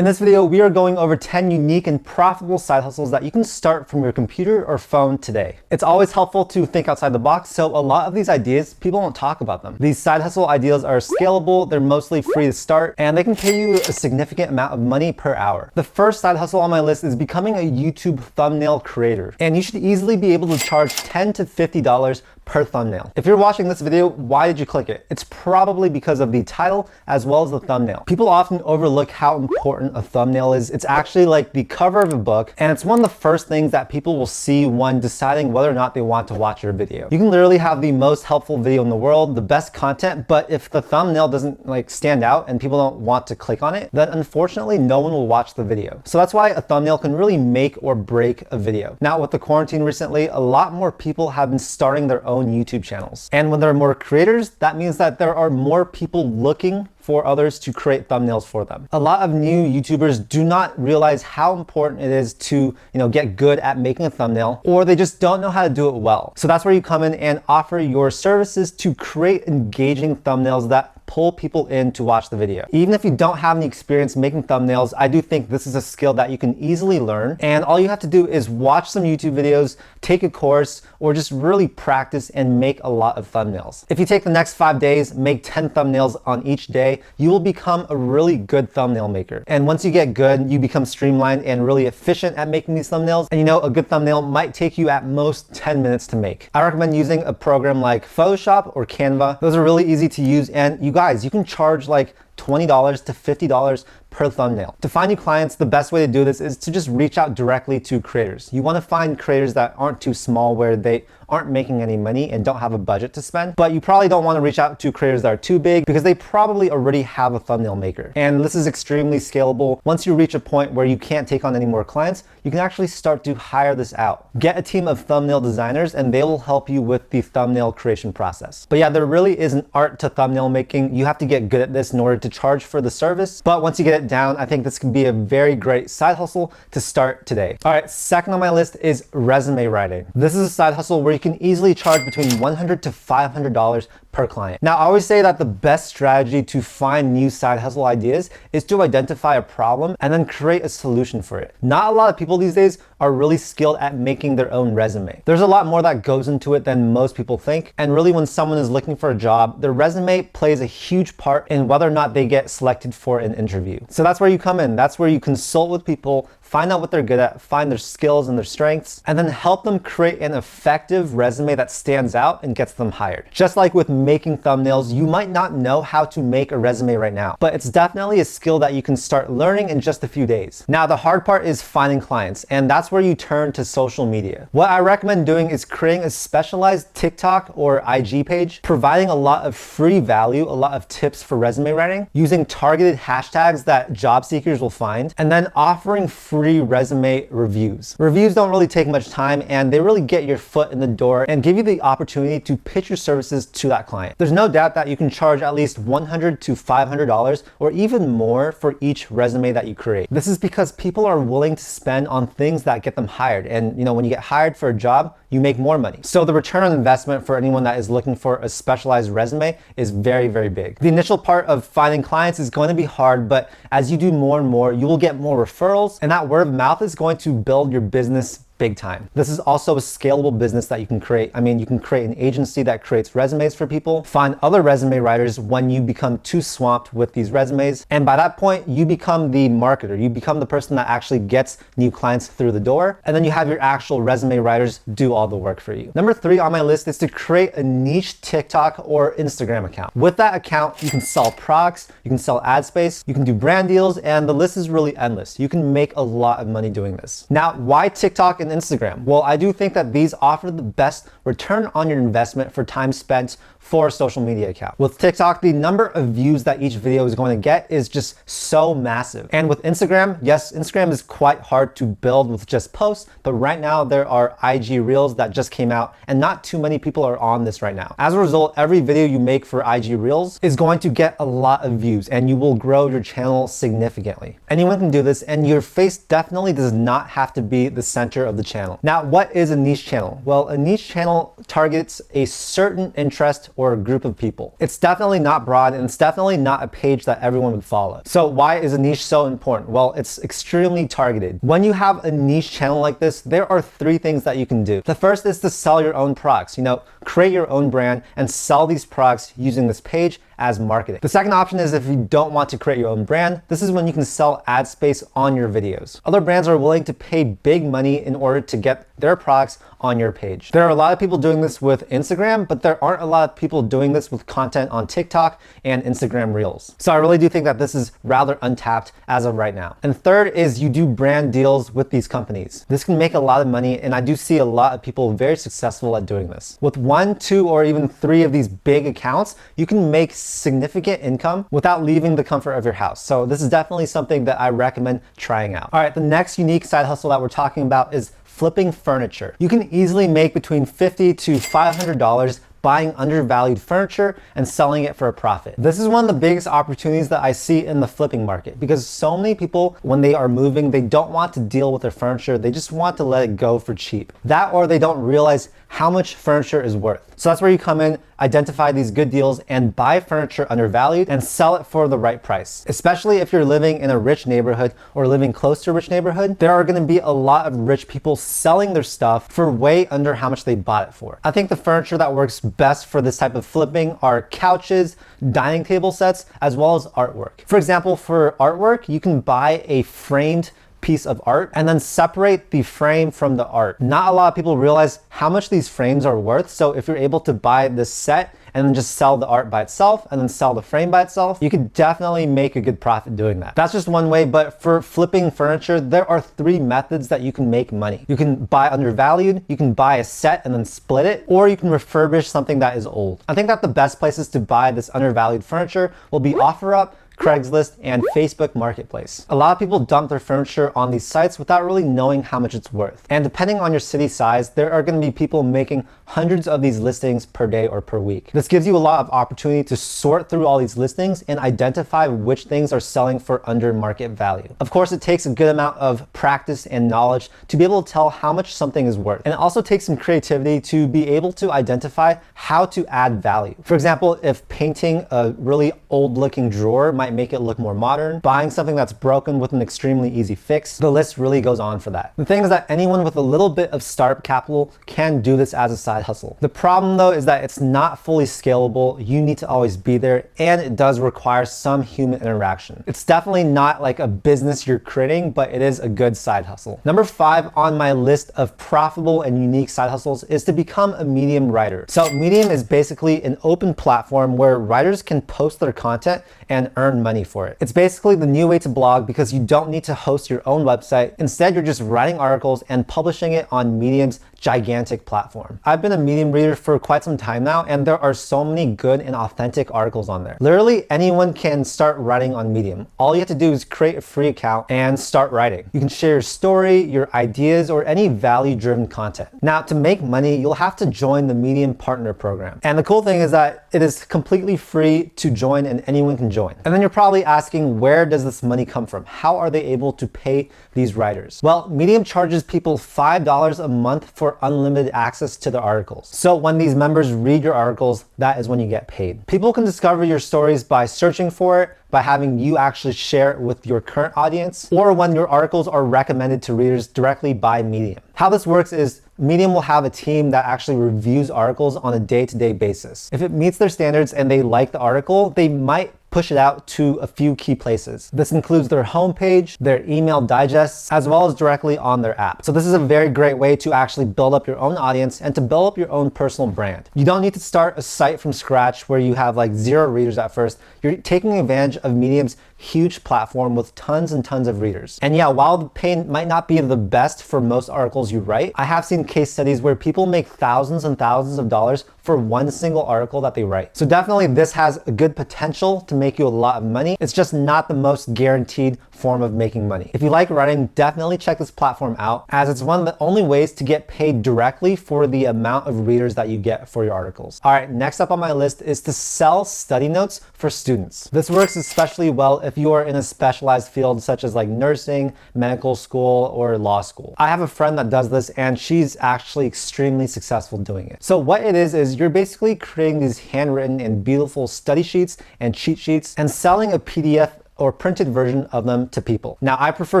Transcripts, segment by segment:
In this video, we are going over 10 unique and profitable side hustles that you can start from your computer or phone today. It's always helpful to think outside the box, so a lot of these ideas, people don't talk about them. These side hustle ideas are scalable, they're mostly free to start, and they can pay you a significant amount of money per hour. The first side hustle on my list is becoming a YouTube thumbnail creator, and you should easily be able to charge $10 to $50 per thumbnail. If you're watching this video, why did you click it? It's probably because of the title as well as the thumbnail. People often overlook how important a thumbnail is. It's actually like the cover of a book, and it's one of the first things that people will see when deciding whether or not they want to watch your video. You can literally have the most helpful video in the world, the best content, but if the thumbnail doesn't stand out and people don't want to click on it, then unfortunately no one will watch the video. So that's why a thumbnail can really make or break a video. Now with the quarantine recently, a lot more people have been starting their own YouTube channels. And when there are more creators, that means that there are more people looking for others to create thumbnails for them. A lot of new YouTubers do not realize how important it is to, get good at making a thumbnail, or they just don't know how to do it well. So that's where you come in and offer your services to create engaging thumbnails that pull people in to watch the video. Even if you don't have any experience making thumbnails, I do think this is a skill that you can easily learn. And all you have to do is watch some YouTube videos, take a course, or just really practice and make a lot of thumbnails. If you take the next 5 days, make 10 thumbnails on each day, you will become a really good thumbnail maker. And once you get good, you become streamlined and really efficient at making these thumbnails. And a good thumbnail might take you at most 10 minutes to make. I recommend using a program like Photoshop or Canva. Those are really easy to use, and you can charge like $20 to $50 per thumbnail. To find new clients, the best way to do this is to just reach out directly to creators. You want to find creators that aren't too small, where they aren't making any money and don't have a budget to spend, but you probably don't want to reach out to creators that are too big because they probably already have a thumbnail maker. And this is extremely scalable. Once you reach a point where you can't take on any more clients, you can actually start to hire this out. Get a team of thumbnail designers and they will help you with the thumbnail creation process. But yeah, there really is an art to thumbnail making. You have to get good at this in order to charge for the service. But once you get it down, I think this can be a very great side hustle to start today. All right, second on my list is resume writing. This is a side hustle where you can easily charge between $100 to $500 per client. Now, I always say that the best strategy to find new side hustle ideas is to identify a problem and then create a solution for it. Not a lot of people these days are really skilled at making their own resume. There's a lot more that goes into it than most people think. And really, when someone is looking for a job, their resume plays a huge part in whether or not they get selected for an interview. So that's where you come in. That's where you consult with people, find out what they're good at, find their skills and their strengths, and then help them create an effective resume that stands out and gets them hired. Just like with making thumbnails, you might not know how to make a resume right now, but it's definitely a skill that you can start learning in just a few days. Now, the hard part is finding clients, and that's where you turn to social media. What I recommend doing is creating a specialized TikTok or IG page, providing a lot of free value, a lot of tips for resume writing, using targeted hashtags that job seekers will find, and then offering free resume reviews. Reviews don't really take much time, and they really get your foot in the door and give you the opportunity to pitch your services to that client. There's no doubt that you can charge at least $100 to $500 or even more for each resume that you create. This is because people are willing to spend on things that get them hired. And when you get hired for a job, you make more money. So the return on investment for anyone that is looking for a specialized resume is very, very big. The initial part of finding clients is going to be hard, but as you do more and more, you will get more referrals, and that word of mouth is going to build your business big time. This is also a scalable business that you can create. I mean, you can create an agency that creates resumes for people, find other resume writers when you become too swamped with these resumes. And by that point, you become the marketer. You become the person that actually gets new clients through the door. And then you have your actual resume writers do all the work for you. Number 3 on my list is to create a niche TikTok or Instagram account. With that account, you can sell products, you can sell ad space, you can do brand deals, and the list is really endless. You can make a lot of money doing this. Now, why TikTok and Instagram? Well, I do think that these offer the best return on your investment for time spent for a social media account. With TikTok, the number of views that each video is going to get is just so massive. And with Instagram, yes, Instagram is quite hard to build with just posts, but right now there are IG Reels that just came out and not too many people are on this right now. As a result, every video you make for IG Reels is going to get a lot of views and you will grow your channel significantly. Anyone can do this, and your face definitely does not have to be the center of the channel. Now, what is a niche channel? Well, a niche channel targets a certain interest or a group of people. It's definitely not broad, and it's definitely not a page that everyone would follow. So why is a niche so important? Well, it's extremely targeted. When you have a niche channel like this, there are three things that you can do. The first is to sell your own products. Create your own brand and sell these products using this page as marketing. The second option is if you don't want to create your own brand, this is when you can sell ad space on your videos. Other brands are willing to pay big money in order to get their products on your page. There are a lot of people doing this with Instagram, but there aren't a lot of people doing this with content on TikTok and Instagram Reels. So I really do think that this is rather untapped as of right now. And third is you do brand deals with these companies. This can make a lot of money, and I do see a lot of people very successful at doing this. With 1, 2, or even 3 of these big accounts, you can make significant income without leaving the comfort of your house. So this is definitely something that I recommend trying out. All right, the next unique side hustle that we're talking about is flipping furniture. You can easily make between $50 to $500 buying undervalued furniture and selling it for a profit. This is one of the biggest opportunities that I see in the flipping market, because so many people, when they are moving, they don't want to deal with their furniture. They just want to let it go for cheap. That, or they don't realize how much furniture is worth. So that's where you come in, identify these good deals, and buy furniture undervalued and sell it for the right price. Especially if you're living in a rich neighborhood or living close to a rich neighborhood, there are gonna be a lot of rich people selling their stuff for way under how much they bought it for. I think the furniture that works best for this type of flipping are couches, dining table sets, as well as artwork. For example, for artwork, you can buy a framed piece of art and then separate the frame from the art. Not a lot of people realize how much these frames are worth. So if you're able to buy this set and then just sell the art by itself and then sell the frame by itself, you could definitely make a good profit doing that. That's just one way, but for flipping furniture, there are 3 methods that you can make money. You can buy undervalued, you can buy a set and then split it, or you can refurbish something that is old. I think that the best places to buy this undervalued furniture will be OfferUp, Craigslist, and Facebook Marketplace. A lot of people dump their furniture on these sites without really knowing how much it's worth. And depending on your city size, there are going to be people making hundreds of these listings per day or per week. This gives you a lot of opportunity to sort through all these listings and identify which things are selling for under market value. Of course, it takes a good amount of practice and knowledge to be able to tell how much something is worth. And it also takes some creativity to be able to identify how to add value. For example, if painting a really old looking drawer might make it look more modern, buying something that's broken with an extremely easy fix, the list really goes on for that. The thing is that anyone with a little bit of startup capital can do this as a side hustle. The problem though is that it's not fully scalable. You need to always be there, and it does require some human interaction. It's definitely not like a business you're creating, but it is a good side hustle. Number 5 on my list of profitable and unique side hustles is to become a Medium writer. So Medium is basically an open platform where writers can post their content and earn money for it. It's basically the new way to blog, because you don't need to host your own website. Instead, you're just writing articles and publishing it on Medium's gigantic platform. I've been a Medium reader for quite some time now, and there are so many good and authentic articles on there. Literally anyone can start writing on Medium. All you have to do is create a free account and start writing. You can share your story, your ideas, or any value-driven content. Now, to make money, you'll have to join the Medium Partner Program. And the cool thing is that it is completely free to join, and anyone can join. And then you're probably asking, where does this money come from? How are they able to pay these writers? Well, Medium charges people $5 a month for unlimited access to the articles. So when these members read your articles, that is when you get paid. People can discover your stories by searching for it, by having you actually share it with your current audience, or when your articles are recommended to readers directly by Medium. How this works is Medium will have a team that actually reviews articles on a day-to-day basis. If it meets their standards and they like the article, they might push it out to a few key places. This includes their homepage, their email digests, as well as directly on their app. So this is a very great way to actually build up your own audience and to build up your own personal brand. You don't need to start a site from scratch where you have like 0 readers at first. You're taking advantage of Medium's huge platform with tons and tons of readers. And yeah, while the pay might not be the best for most articles you write, I have seen case studies where people make thousands and thousands of dollars for one single article that they write. So definitely this has a good potential to make you a lot of money. It's just not the most guaranteed form of making money. If you like writing, definitely check this platform out, as it's one of the only ways to get paid directly for the amount of readers that you get for your articles. All right, next up on my list is to sell study notes for students. This works especially well if you are in a specialized field such as like nursing, medical school, or law school. I have a friend that does this and she's actually extremely successful doing it. So what it is you're basically creating these handwritten and beautiful study sheets and cheat sheets and selling a PDF or printed version of them to people. Now, I prefer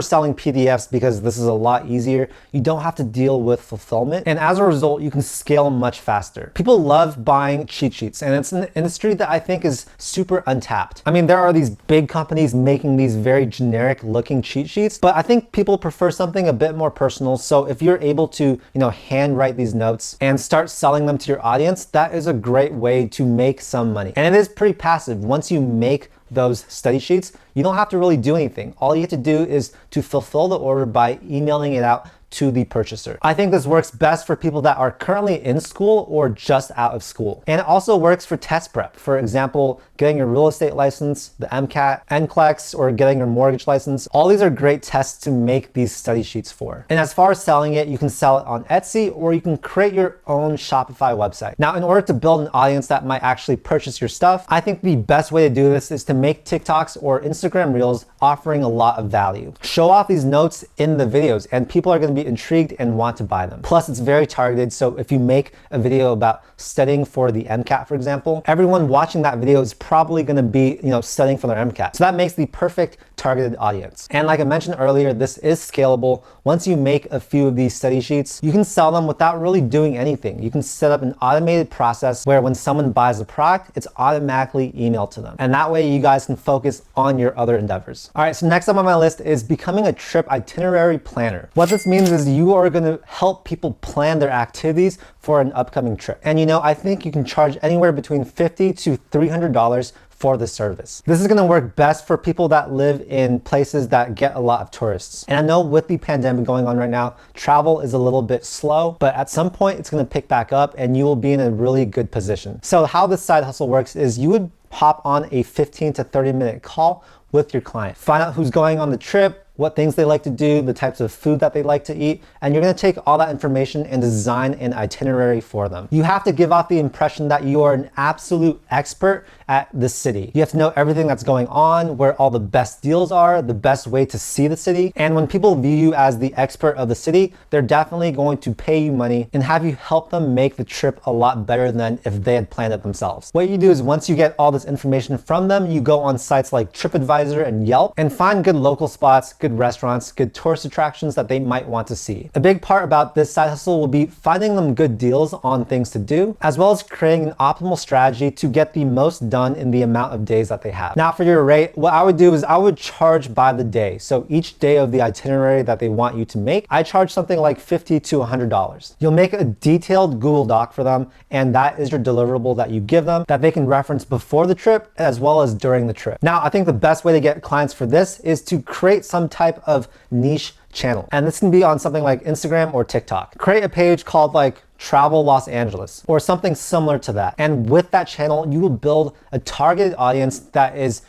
selling PDFs because this is a lot easier. You don't have to deal with fulfillment. And as a result, you can scale much faster. People love buying cheat sheets, and it's an industry that I think is super untapped. I mean, there are these big companies making these very generic looking cheat sheets, but I think people prefer something a bit more personal. So if you're able to, handwrite these notes and start selling them to your audience, that is a great way to make some money. And it is pretty passive. Once you make those study sheets, you don't have to really do anything. All you have to do is to fulfill the order by emailing it out to the purchaser. I think this works best for people that are currently in school or just out of school. And it also works for test prep. For example, getting your real estate license, the MCAT, NCLEX, or getting your mortgage license. All these are great tests to make these study sheets for. And as far as selling it, you can sell it on Etsy or you can create your own Shopify website. Now, in order to build an audience that might actually purchase your stuff, I think the best way to do this is to make TikToks or Instagram Reels offering a lot of value. Show off these notes in the videos and people are going to be intrigued and want to buy them. Plus, it's very targeted. So if you make a video about studying for the MCAT, for example, everyone watching that video is probably going to be, studying for their MCAT. So that makes the perfect targeted audience. And like I mentioned earlier, this is scalable. Once you make a few of these study sheets, you can sell them without really doing anything. You can set up an automated process where when someone buys the product, it's automatically emailed to them. And that way you guys can focus on your other endeavors. All right, so next up on my list is becoming a trip itinerary planner. What this means is you are going to help people plan their activities for an upcoming trip. And I think you can charge anywhere between $50 to $300 for the service. This is going to work best for people that live in places that get a lot of tourists. And I know with the pandemic going on right now, travel is a little bit slow, but at some point it's going to pick back up and you will be in a really good position. So how this side hustle works is you would hop on a 15 to 30-minute call with your client. Find out who's going on the trip, what things they like to do, the types of food that they like to eat, and you're gonna take all that information and design an itinerary for them. You have to give off the impression that you are an absolute expert at the city. You have to know everything that's going on, where all the best deals are, the best way to see the city. And when people view you as the expert of the city, they're definitely going to pay you money and have you help them make the trip a lot better than if they had planned it themselves. What you do is once you get all this information from them, you go on sites like TripAdvisor and Yelp and find good local spots, good restaurants, good tourist attractions that they might want to see. A big part about this side hustle will be finding them good deals on things to do, as well as creating an optimal strategy to get the most done in the amount of days that they have. Now for your rate, what I would do is I would charge by the day. So each day of the itinerary that they want you to make, I charge something like $50 to $100. You'll make a detailed Google Doc for them, and that is your deliverable that you give them that they can reference before the trip as well as during the trip. Now, I think the best way to get clients for this is to create some type of niche channel. And this can be on something like Instagram or TikTok. Create a page called like Travel Los Angeles or something similar to that. And with that channel, you will build a targeted audience that is,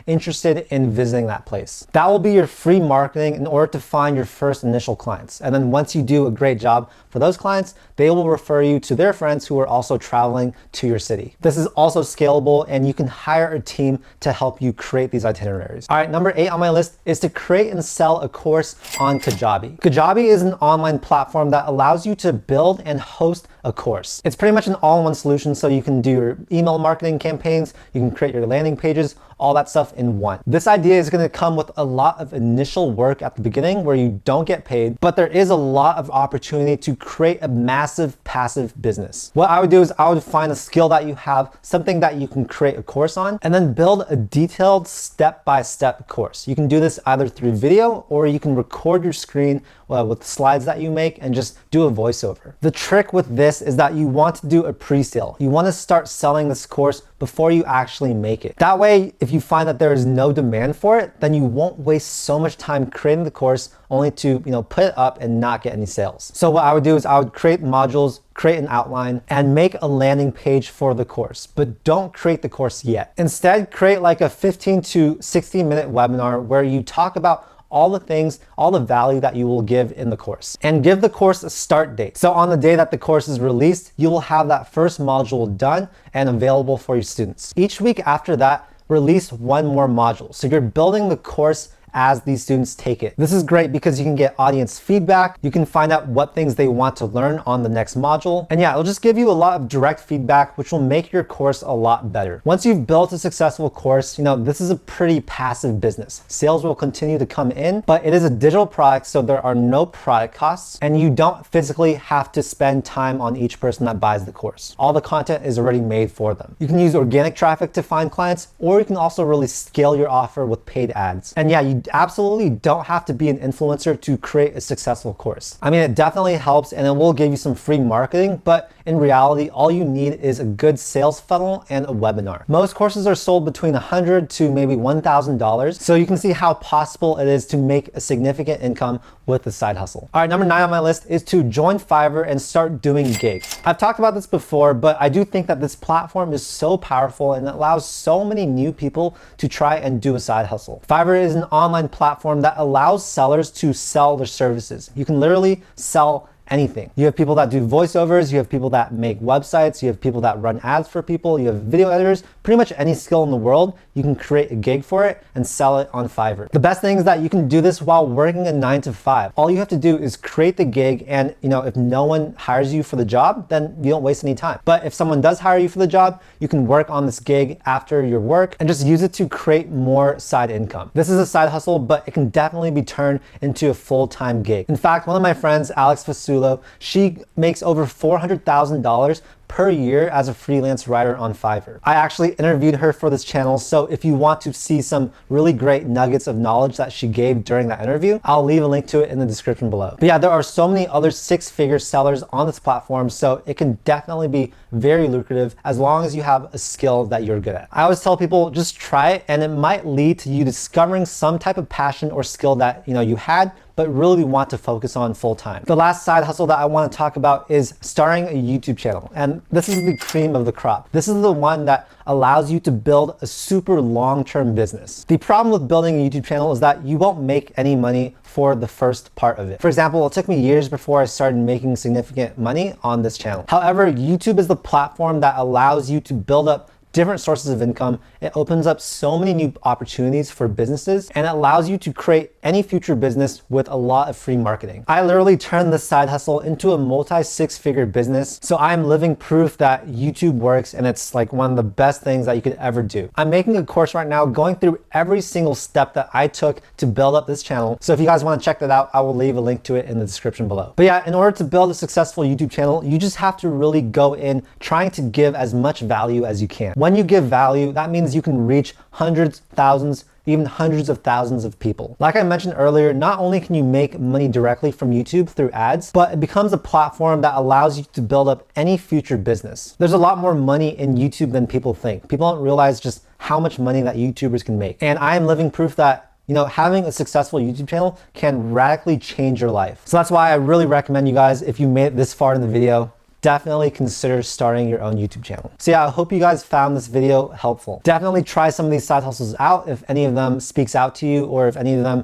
interested in visiting that place. That will be your free marketing in order to find your first initial clients. And then once you do a great job for those clients, they will refer you to their friends who are also traveling to your city. This is also scalable and you can hire a team to help you create these itineraries. All right, number 8 on my list is to create and sell a course on Kajabi. Kajabi is an online platform that allows you to build and host a course. It's pretty much an all-in-one solution, so you can do your email marketing campaigns, you can create your landing pages, all that stuff in one. This idea is going to come with a lot of initial work at the beginning where you don't get paid, but there is a lot of opportunity to create a massive passive business. What I would do is I would find a skill that you have, something that you can create a course on, and then build a detailed step-by-step course. You can do this either through video or you can record your screen with slides that you make and just do a voiceover. The trick with this is that you want to do a pre-sale. You want to start selling this course before you actually make it. That way, if you find that there is no demand for it, then you won't waste so much time creating the course only to put it up and not get any sales. So what I would do is I would create modules, create an outline, and make a landing page for the course, but don't create the course yet. Instead, create like a 15 to 60 minute webinar where you talk about all the things, all the value that you will give in the course, and give the course a start date. So on the day that the course is released, you will have that first module done and available for your students. Each week after that, release one more module. So you're building the course as these students take it. This is great because you can get audience feedback. You can find out what things they want to learn on the next module. And yeah, it'll just give you a lot of direct feedback, which will make your course a lot better. Once you've built a successful course, this is a pretty passive business. Sales will continue to come in, but it is a digital product, so there are no product costs, and you don't physically have to spend time on each person that buys the course. All the content is already made for them. You can use organic traffic to find clients, or you can also really scale your offer with paid ads. And yeah, you absolutely don't have to be an influencer to create a successful course. I mean, it definitely helps and it will give you some free marketing, but in reality, all you need is a good sales funnel and a webinar. Most courses are sold between $100 to maybe $1,000, so you can see how possible it is to make a significant income with the side hustle. All right, number 9 on my list is to join Fiverr and start doing gigs. I've talked about this before, but I do think that this platform is so powerful and it allows so many new people to try and do a side hustle. Fiverr is an online platform that allows sellers to sell their services. You can literally sell anything. You have people that do voiceovers, you have people that make websites, you have people that run ads for people, you have video editors, pretty much any skill in the world, you can create a gig for it and sell it on Fiverr. The best thing is that you can do this while working a 9 to 5. All you have to do is create the gig, and if no one hires you for the job, then you don't waste any time. But if someone does hire you for the job, you can work on this gig after your work and just use it to create more side income. This is a side hustle, but it can definitely be turned into a full-time gig. In fact, one of my friends, Alex Fasulo, she makes over $400,000 per year as a freelance writer on Fiverr. I actually interviewed her for this channel, so if you want to see some really great nuggets of knowledge that she gave during that interview, I'll leave a link to it in the description below. But yeah, there are so many other 6-figure sellers on this platform, so it can definitely be very lucrative as long as you have a skill that you're good at. I always tell people, just try it, and it might lead to you discovering some type of passion or skill that you had, but really want to focus on full time. The last side hustle that I want to talk about is starting a YouTube channel. And this is the cream of the crop. This is the one that allows you to build a super long-term business. The problem with building a YouTube channel is that you won't make any money for the first part of it. For example, it took me years before I started making significant money on this channel. However, YouTube is the platform that allows you to build up different sources of income. It opens up so many new opportunities for businesses, and it allows you to create any future business with a lot of free marketing. I literally turned this side hustle into a multi-6-figure business, so I'm living proof that YouTube works, and it's like one of the best things that you could ever do. I'm making a course right now going through every single step that I took to build up this channel, so if you guys want to check that out, I will leave a link to it in the description below. But yeah, in order to build a successful YouTube channel, you just have to really go in trying to give as much value as you can. When you give value, that means you can reach hundreds, thousands, even hundreds of thousands of people. Like I mentioned earlier, not only can you make money directly from YouTube through ads, but it becomes a platform that allows you to build up any future business. There's a lot more money in YouTube than people think. People don't realize just how much money that YouTubers can make. And I am living proof that having a successful YouTube channel can radically change your life. So that's why I really recommend you guys, if you made it this far in the video, definitely consider starting your own YouTube channel. So yeah, I hope you guys found this video helpful. Definitely try some of these side hustles out if any of them speaks out to you, or if any of them,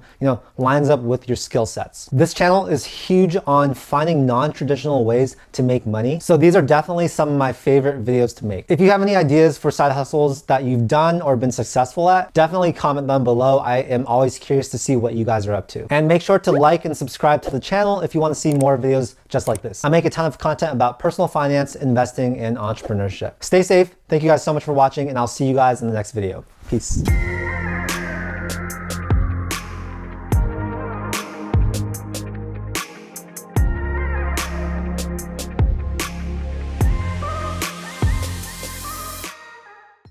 lines up with your skill sets. This channel is huge on finding non-traditional ways to make money. So these are definitely some of my favorite videos to make. If you have any ideas for side hustles that you've done or been successful at, definitely comment them below. I am always curious to see what you guys are up to. And make sure to like and subscribe to the channel if you want to see more videos just like this. I make a ton of content about personal finance, investing, and entrepreneurship. Stay safe. Thank you guys so much for watching, and I'll see you guys in the next video. Peace.